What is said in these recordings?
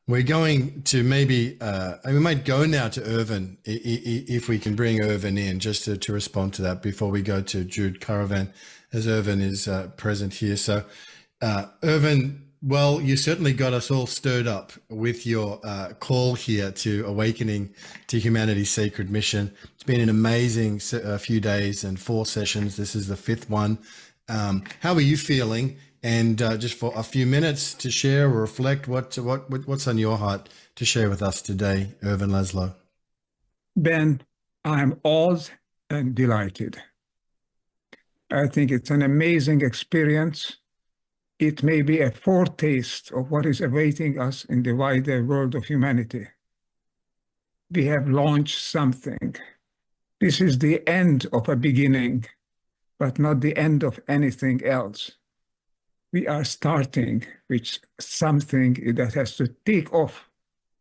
We're going to maybe, we might go now to Ervin, if we can bring Ervin in, just to respond to that before we go to Jude Currivan, as Ervin is present here. So, Ervin, well, you certainly got us all stirred up with your call here to Awakening to Humanity's Sacred Mission. It's been an amazing few days and 4 sessions. This is the 5th one. How are you feeling? And just for a few minutes to share or reflect, what's on your heart to share with us today, Ervin Laszlo? Ben, I'm awed and delighted. I think it's an amazing experience. It may be a foretaste of what is awaiting us in the wider world of humanity. We have launched something. This is the end of a beginning, but not the end of anything else. We are starting with something that has to take off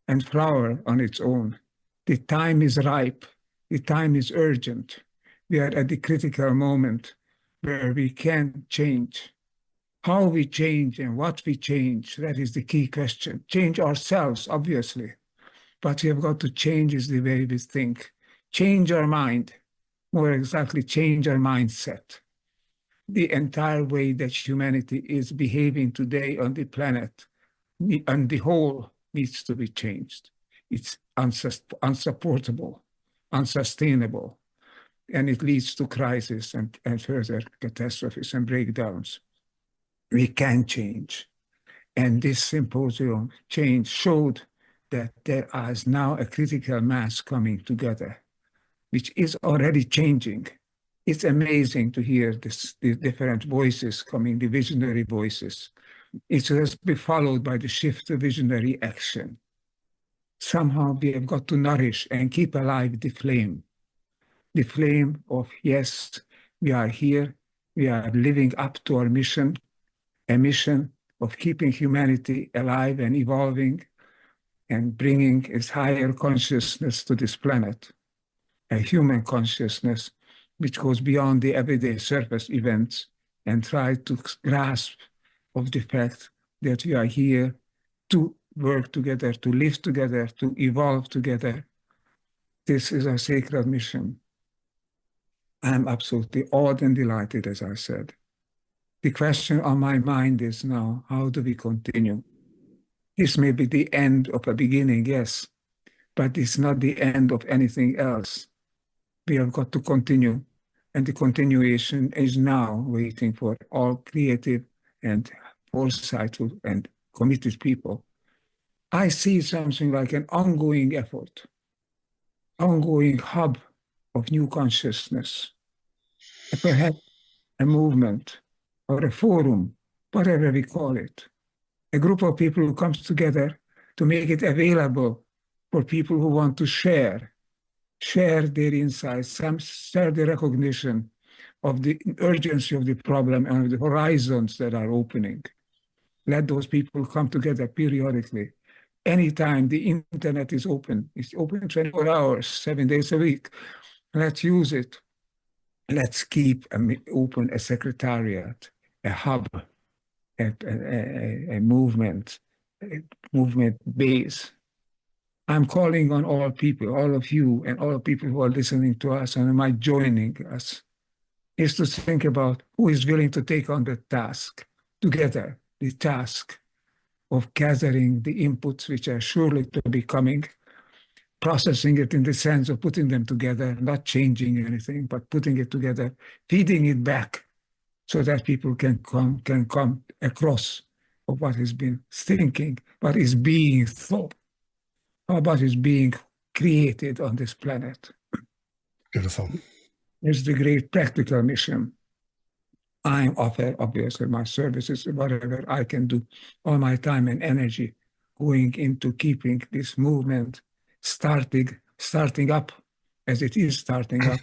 and flower on its own. The time is ripe. The time is urgent. We are at the critical moment where we can change. How we change and what we change, that is the key question. Change ourselves, obviously, but we have got to change is the way we think. Change our mind, more exactly, change our mindset. The entire way that humanity is behaving today on the planet, on the whole, needs to be changed. It's unsupportable, unsustainable, and it leads to crisis and further catastrophes and breakdowns. We can change. And this symposium change showed that there is now a critical mass coming together, which is already changing. It's amazing to hear the different voices coming, the visionary voices. It has to be followed by the shift to visionary action. Somehow we have got to nourish and keep alive the flame of, yes, we are here, we are living up to our mission, a mission of keeping humanity alive and evolving and bringing its higher consciousness to this planet, a human consciousness which goes beyond the everyday surface events and try to grasp of the fact that we are here to work together, to live together, to evolve together. This is our sacred mission. I'm absolutely awed and delighted, as I said. The question on my mind is now, how do we continue? This may be the end of a beginning, yes, but it's not the end of anything else. We have got to continue. And the continuation is now waiting for all creative and foresightful and committed people. I see something like an ongoing effort, ongoing hub of new consciousness, perhaps a movement or a forum, whatever we call it, a group of people who comes together to make it available for people who want to share their insights, share the recognition of the urgency of the problem and of the horizons that are opening. Let those people come together periodically. Anytime the internet is open, it's open 24 hours, 7 days a week. Let's use it. Let's keep open a secretariat, a hub, a movement base. I'm calling on all people, all of you, and all people who are listening to us and might joining us, is to think about who is willing to take on the task together, the task of gathering the inputs which are surely to be coming, processing it in the sense of putting them together, not changing anything, but putting it together, feeding it back so that people can come across of what has been thinking, what is being thought, what is being created on this planet. Beautiful. It's the great practical mission. I offer, obviously, my services, whatever I can do, all my time and energy going into keeping this movement starting up as it is starting up,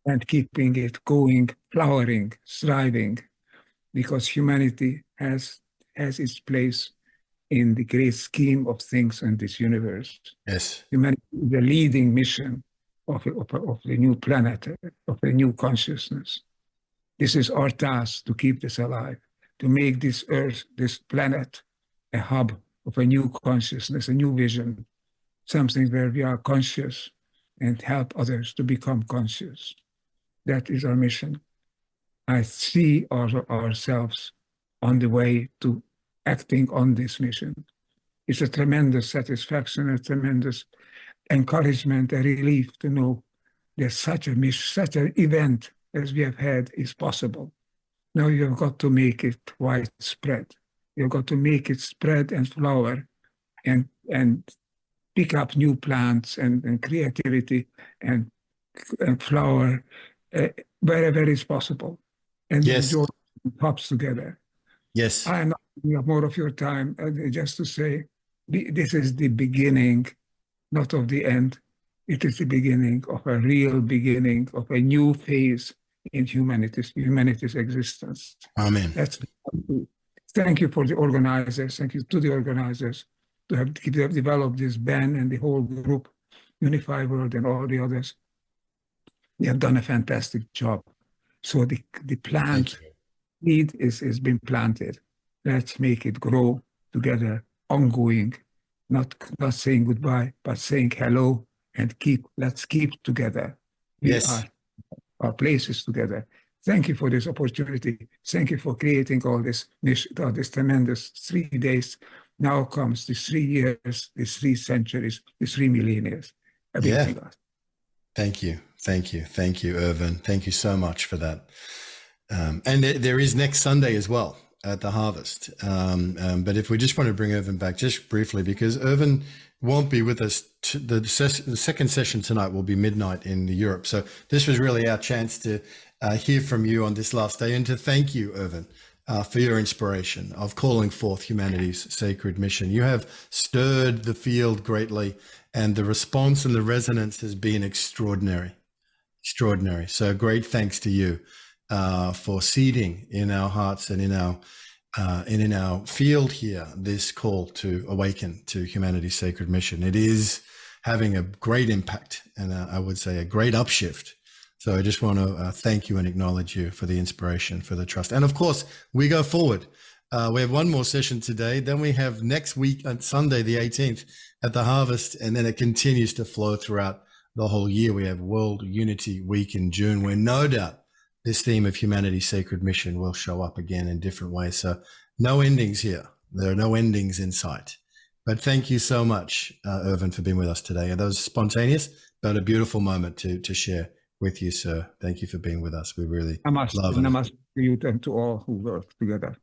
and keeping it going, flowering, thriving, because humanity has its place in the great scheme of things in this universe. Yes. Humanity is the leading mission of the new planet, of the new consciousness. This is our task, to keep this alive, to make this earth, this planet, a hub of a new consciousness, a new vision, something where we are conscious and help others to become conscious. That is our mission. I see ourselves on the way to acting on this mission. It's a tremendous satisfaction, a tremendous encouragement, a relief to know that such an event as we have had is possible. Now you've got to make it widespread. You've got to make it spread and flower and pick up new plants and creativity and flower wherever it's possible. And Yes. enjoy pops together. Yes. I'm not taking up more of your time, just to say this is the beginning, not of the end. It is the beginning of a real beginning of a new phase in humanity's existence. Amen. Thank you for the organizers. Thank you to the organizers to have developed this band and the whole group, Unify World and all the others. They have done a fantastic job. So the plant seed is been planted. Let's make it grow together, ongoing, not saying goodbye, but saying hello and let's keep together. Our places together. Thank you for this opportunity. Thank you for creating all this tremendous 3 days. Now comes the 3 years, the 3 centuries, the 3 millennia. Thank you. Thank you. Thank you, Ervin. Thank you so much for that. And there is next Sunday as well at the Harvest. But if we just want to bring Ervin back just briefly, because Ervin won't be with us. The second session tonight will be midnight in Europe. So this was really our chance to hear from you on this last day and to thank you, Ervin, for your inspiration of calling forth humanity's sacred mission. You have stirred the field greatly, and the response and the resonance has been extraordinary. Extraordinary. So great thanks to you for seeding in our hearts and in our field here this call to awaken to humanity's sacred mission. It is having a great impact and I would say a great upshift. So I just want to thank you and acknowledge you for the inspiration, for the trust. And of course, we go forward. We have one more session today. Then we have next week on Sunday, the 18th at the Harvest. And then it continues to flow throughout the whole year. We have World Unity Week in June, where no doubt this theme of humanity's sacred mission will show up again in different ways. So no endings here. There are no endings in sight. But thank you so much, Ervin, for being with us today. That was spontaneous, but a beautiful moment to share with you, sir. Thank you for being with us. We really love it. Namaste to you and to all who work together.